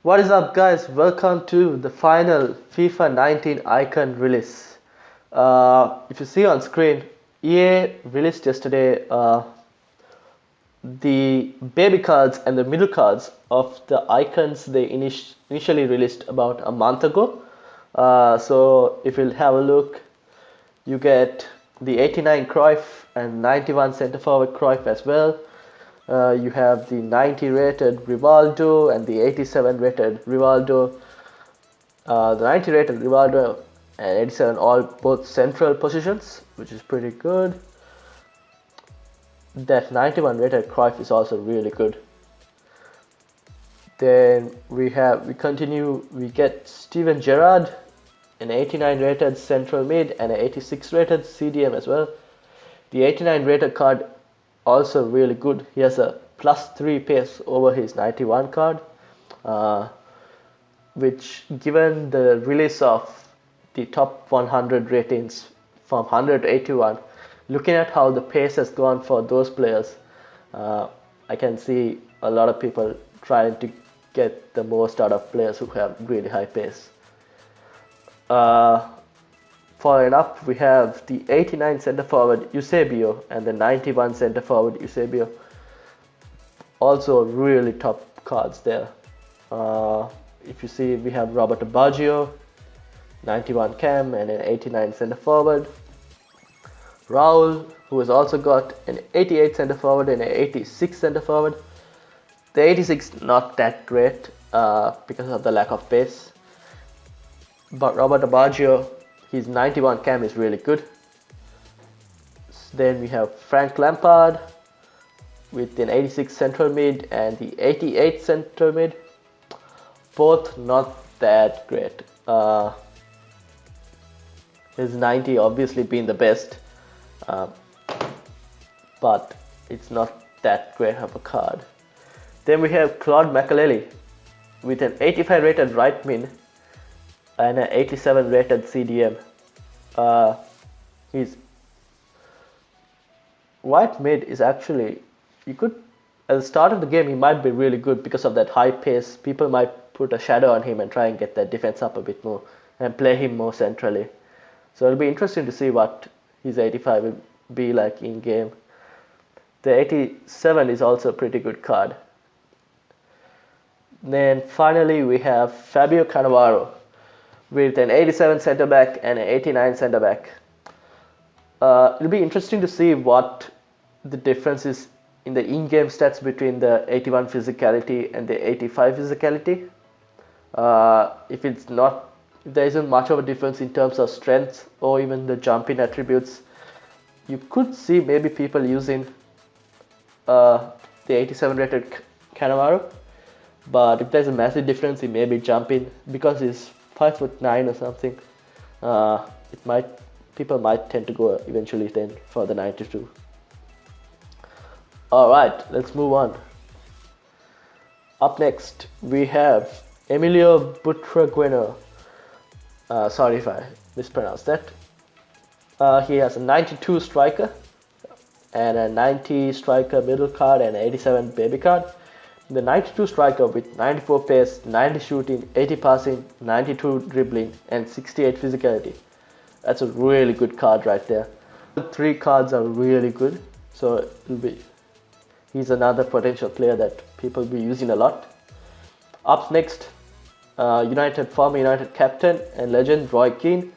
What is up, guys? Welcome to the final FIFA 19 icon release. If you see on screen, EA released yesterday the baby cards and the middle cards of the icons they initially released about a month ago. So if you'll have a look, you get the 89 Cruyff and 91 centre forward Cruyff as well. You have the 90 rated Rivaldo and the 87 rated Rivaldo. The 90 rated Rivaldo and 87 all both central positions, which is pretty good. That 91 rated Cruyff is also really good. Then we get Steven Gerrard, an 89 rated central mid and an 86 rated CDM as well. The 89 rated card also really good. He has a +3 pace over his 91 card, which given the release of the top 100 ratings from 100 to 81, looking at how the pace has gone for those players, I can see a lot of people trying to get the most out of players who have really high pace. Following up, we have the 89 center forward Eusebio and the 91 center forward Eusebio. Also really top cards there. If you see, we have Roberto Baggio, 91 cam and an 89 center forward. Raul, who has also got an 88 center forward and an 86 center forward. The 86 not that great because of the lack of pace. But Roberto Baggio, his 91 cam is really good. Then we have Frank Lampard with an 86 central mid and the 88 central mid. Both not that great. His 90 obviously being the best, but it's not that great of a card. Then we have Claude Makelele with an 85 rated right mid and an 87 rated CDM. His right mid is actually, you could, at the start of the game, he might be really good because of that high pace. People might put a shadow on him and try and get that defense up a bit more and play him more centrally. So it'll be interesting to see what his 85 will be like in game. The 87 is also a pretty good card. Then finally we have Fabio Cannavaro with an 87 center back and an 89 center back. It'll be interesting to see what the difference is in the in-game stats between the 81 physicality and the 85 physicality. If there isn't much of a difference in terms of strength or even the jumping attributes, you could see maybe people using the 87 rated Cannavaro. But if there's a massive difference, he may be jumping because he's 5'9" or something. People might tend to go eventually then for the 92. Alright, let's move on. Up next, we have Emilio Butragueño. Sorry if I mispronounced that. He has a 92 striker and a 90 striker middle card and an 87 baby card. The 92 striker with 94 pace, 90 shooting, 80 passing, 92 dribbling, and 68 physicality. That's a really good card right there. The three cards are really good, so he's another potential player that people will be using a lot. Up next, former United captain and legend Roy Keane.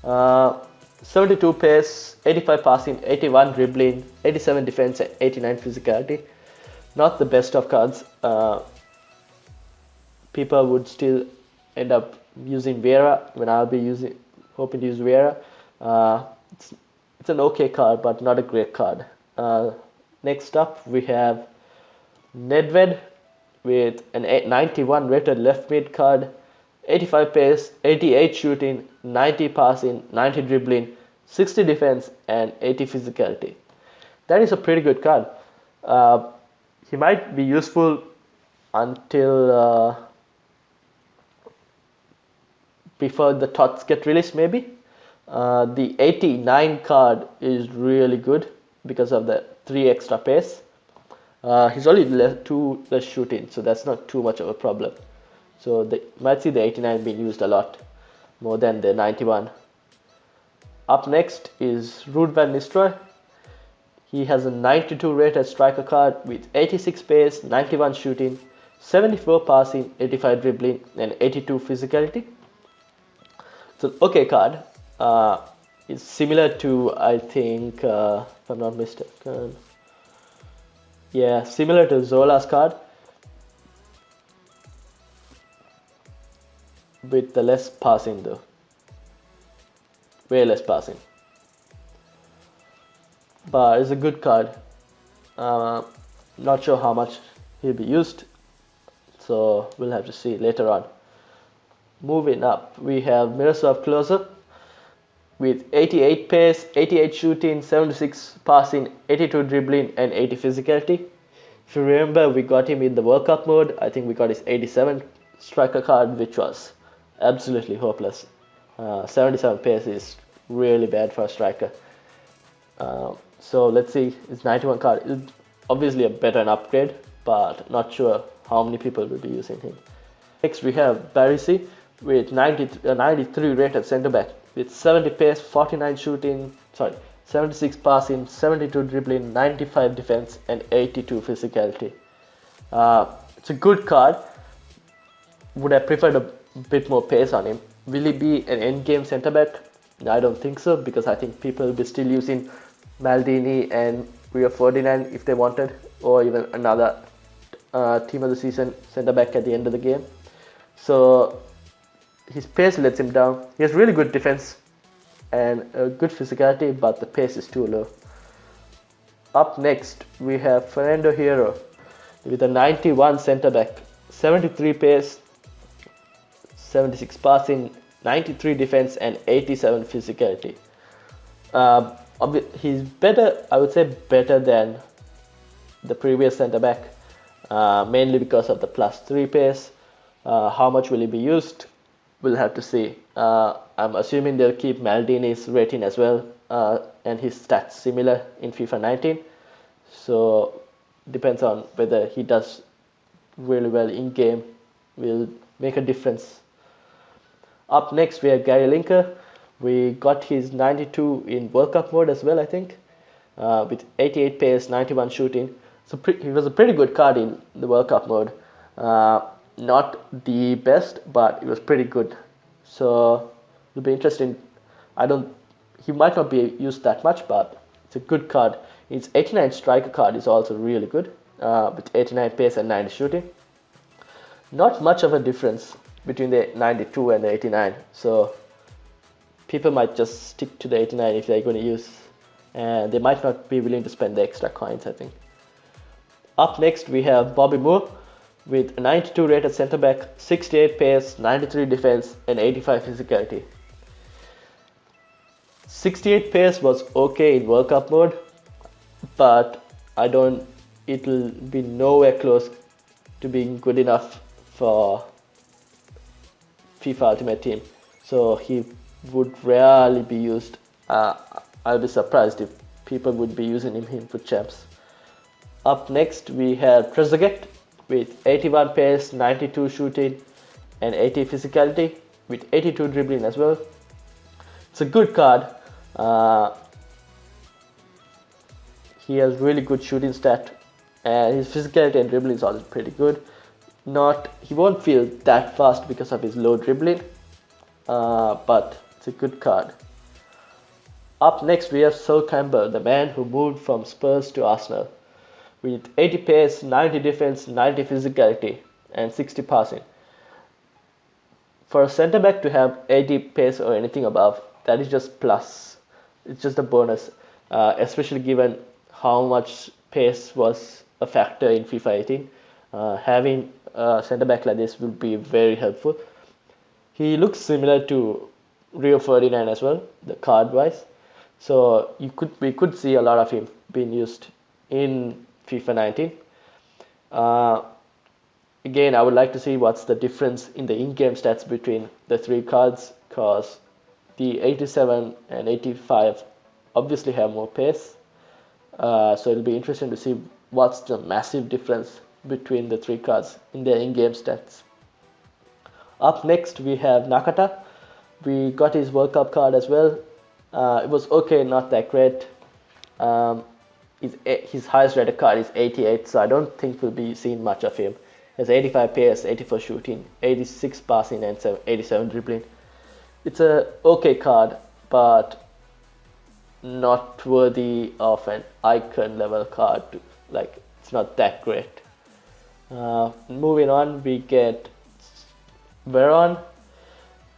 72 pace, 85 passing, 81 dribbling, 87 defense, and 89 physicality. Not the best of cards. People would still end up using Vera when I'll be hoping to use Vera. It's an okay card, but not a great card. Next up, we have Nedved with an 91 rated left mid card, 85 pace, 88 shooting, 90 passing, 90 dribbling, 60 defense, and 80 physicality. That is a pretty good card. He might be useful until before the TOTS get released, maybe. The 89 card is really good because of the 3 extra pace. He's only 2 less shooting, so that's not too much of a problem. So they might see the 89 being used a lot more than the 91. Up next is Ruud van Nistelrooy. He has a 92 rated striker card with 86 pace, 91 shooting, 74 passing, 85 dribbling, and 82 physicality. It's an okay card. It's similar to, I think, if I'm not mistaken, yeah, similar to Zola's card, with the less passing though, way less passing. But it's a good card. Not sure how much he'll be used, so we'll have to see later on. Moving up, we have Miroslav Klose with 88 pace, 88 shooting, 76 passing, 82 dribbling, and 80 physicality. If you remember, we got him in the World Cup mode. I think we got his 87 striker card, which was absolutely hopeless. 77 pace is really bad for a striker. So let's see his 91 card. It's obviously a better upgrade, but not sure how many people will be using him. Next we have Barisi with 93 rated centre back with 70 pace, 49 shooting, 76 passing, 72 dribbling, 95 defense, and 82 physicality. It's a good card. Would have preferred a bit more pace on him. Will he be an end-game centre back? I don't think so, because I think people will be still using Maldini and Rio Ferdinand if they wanted, or even another team of the season centre back at the end of the game. So his pace lets him down. He has really good defense and a good physicality, but the pace is too low. Up next we have Fernando Hierro with a 91 centre back, 73 pace, 76 passing, 93 defense, and 87 physicality. He's better, I would say, better than the previous centre back, mainly because of the +3 pace. How much will he be used? We'll have to see. I'm assuming they'll keep Maldini's rating as well, and his stats similar in FIFA 19. So depends on whether he does really well in game, will make a difference. Up next we have Gary Lineker. We got his 92 in World Cup mode as well, I think, with 88 pace, 91 shooting. So he was a pretty good card in the World Cup mode. Not the best, but it was pretty good. So it'll be interesting. He might not be used that much, but it's a good card. His 89 striker card is also really good, with 89 pace and 90 shooting. Not much of a difference between the 92 and the 89. So people might just stick to the 89 if they're going to use, and they might not be willing to spend the extra coins, I think. Up next we have Bobby Moore with a 92 rated centre back, 68 pace, 93 defense, and 85 physicality. 68 pace was okay in World Cup mode, but it'll be nowhere close to being good enough for FIFA Ultimate Team. So he would rarely be used. I'll be surprised if people would be using him for champs. Up next we have Trezeguet with 81 pace, 92 shooting, and 80 physicality, with 82 dribbling as well. It's a good card. He has really good shooting stat, and his physicality and dribbling is also pretty good. He won't feel that fast because of his low dribbling, but it's a good card. Up next we have Sol Campbell, the man who moved from Spurs to Arsenal, with 80 pace, 90 defense, 90 physicality, and 60 passing. For a centre back to have 80 pace or anything above, that is just plus. It's just a bonus, especially given how much pace was a factor in FIFA 18. Having a centre back like this will be very helpful. He looks similar to Rio Ferdinand as well, the card wise. So we could see a lot of him being used in FIFA 19. Again, I would like to see what's the difference in the in-game stats between the three cards, because the 87 and 85 obviously have more pace. So it'll be interesting to see what's the massive difference between the three cards in their in-game stats. Up next we have Nakata. We got his World Cup card as well. It was okay, not that great. Um, his highest rated card is 88, so I don't think we'll be seeing much of him. He has 85 pace, 84 shooting, 86 passing, and 87 dribbling. It's a okay card, but not worthy of an icon level card. Like, it's not that great. Moving on, we get Veron.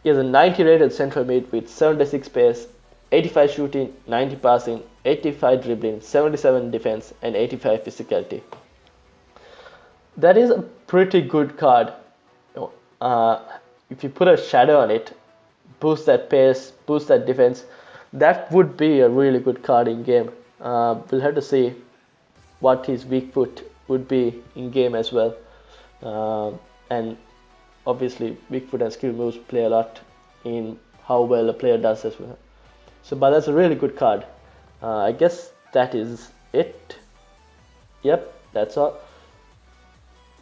He has a 90 rated central mid with 76 pace, 85 shooting, 90 passing, 85 dribbling, 77 defense, and 85 physicality. That is a pretty good card. If you put a shadow on it, boost that pace, boost that defense, that would be a really good card in game. We'll have to see what his weak foot would be in game as well. And obviously, weak foot and skill moves play a lot in how well a player does as well. So, but that's a really good card. I guess that is it. Yep, that's all.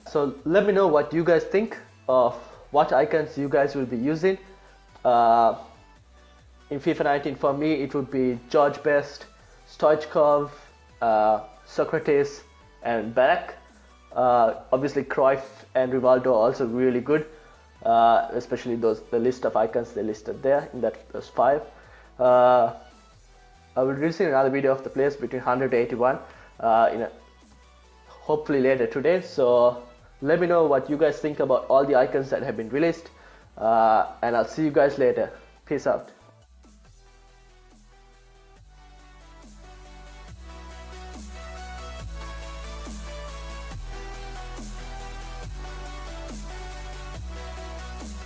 So let me know what you guys think of what icons you guys will be using. In FIFA 19, for me, it would be George Best, Stoichkov, Socrates, and Barak. Obviously, Cruyff and Rivaldo are also really good, especially the list of icons they listed there in those 5. I will release another video of the players between 100 to 81 hopefully later today. So let me know what you guys think about all the icons that have been released, and I'll see you guys later. Peace out.